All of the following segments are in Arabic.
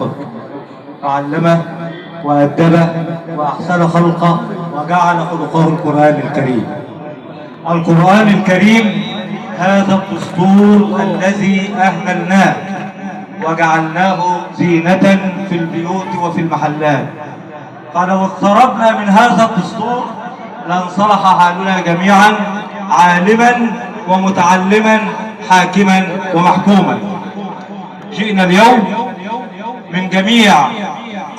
رب، وعلمه وأدبه وأحسن خلقه وجعل خلقه القرآن الكريم. القرآن الكريم هذا الدستور الذي أهملناه وجعلناه زينة في البيوت وفي المحلات، فلو اقتربنا من هذا الدستور لانصلح حالنا جميعا، عالما ومتعلما، حاكما ومحكوما. جئنا اليوم من جميع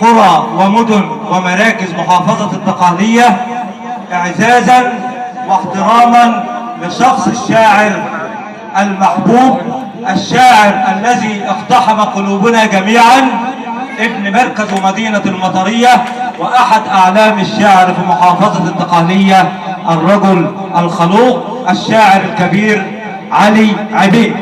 قرى ومدن ومراكز محافظة الدقهلية اعزازا واحتراما لشخص الشاعر المحبوب، الشاعر الذي اقتحم قلوبنا جميعا، ابن مركز ومدينة المطرية واحد اعلام الشعر في محافظة الدقهلية، الرجل الخلوق الشاعر الكبير علي عبيد.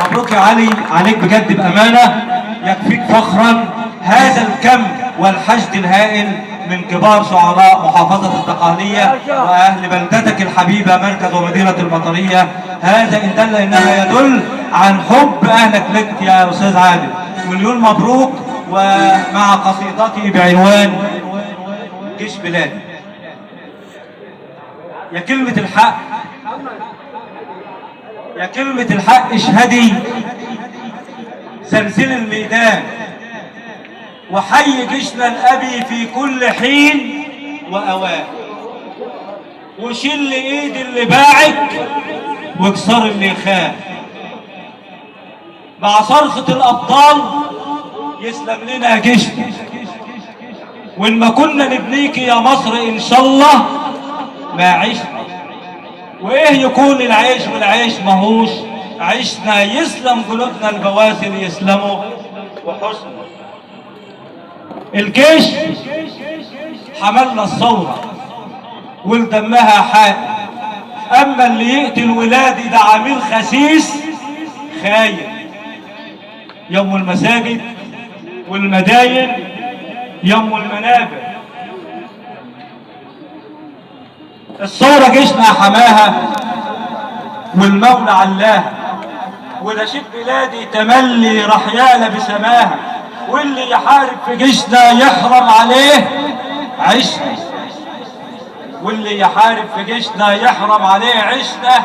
مبروك يا علي، عليك بجد بامانه، يكفيك فخرا هذا الكم والحشد الهائل من كبار شعراء محافظه الدقهلية واهل بلدتك الحبيبه مركز ومدينه المطريه. هذا ان دل انما يدل عن حب اهلك لك يا استاذ عادل. مليون مبروك. ومع قصيدتي بعنوان جيش بلادي. يا كلمه الحق، يا كلمة الحق اشهدي، زلزل الميدان وحي جيشنا الأبي في كل حين وأوان، وشيل ايد اللي باعك واكسر اللي خان، مع صرخة الأبطال يسلم لنا جيشنا، وإن ما كنا نبنيك يا مصر إن شاء الله ما عشنا، وايه يكون العيش والعيش ماهوش عيشنا، يسلم جلودنا البواسل يسلموا وحسن. الجيش حملنا الثورة ولدمها حائل، اما اللي يقتل ولادي ده عميل خسيس خاين. يوم المساجد والمداين، يوم المنابر، الثورة جيشنا حماها والمولى علاها، ونشيد بلادي تملي رحيالة بسماها، واللي يحارب في جيشنا يحرم عليه عشنا، واللي يحارب في جيشنا يحرم عليه عشنا،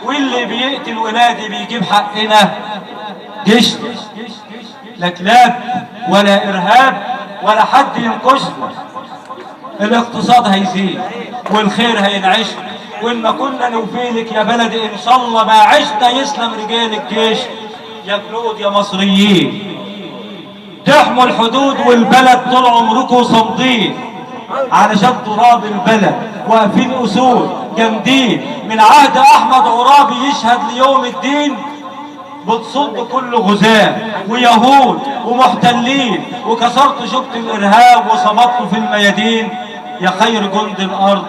واللي بيقتل ولادي بيجيب حقنا جيشنا. لا كلاب ولا إرهاب ولا حد ينقشنا، الاقتصاد هيزيد والخير هينعش، وإن ما كنا نوفيلك يا بلدي إن شاء الله ما عشنا، يسلم رجال الجيش يا جنود يا مصريين. تحموا الحدود والبلد طول عمركم صامدين علشان تراب البلد، واقفين أسود جامدين من عهد أحمد عرابي يشهد ليوم الدين، بتصد كل غزاة ويهود ومحتلين، وكسرت شبك الإرهاب وصمتوا في الميادين. يا خير جند الأرض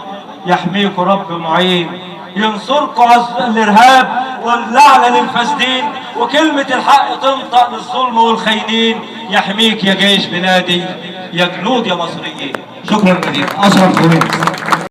يحميكوا رب معين، ينصركوا على الإرهاب واللعنة للفاسدين، وكلمة الحق تنطق للظلم والخاينين. يحميك يا جيش بلادي يا جنود يا مصريين. شكرا جزيلا. أشرف غريب.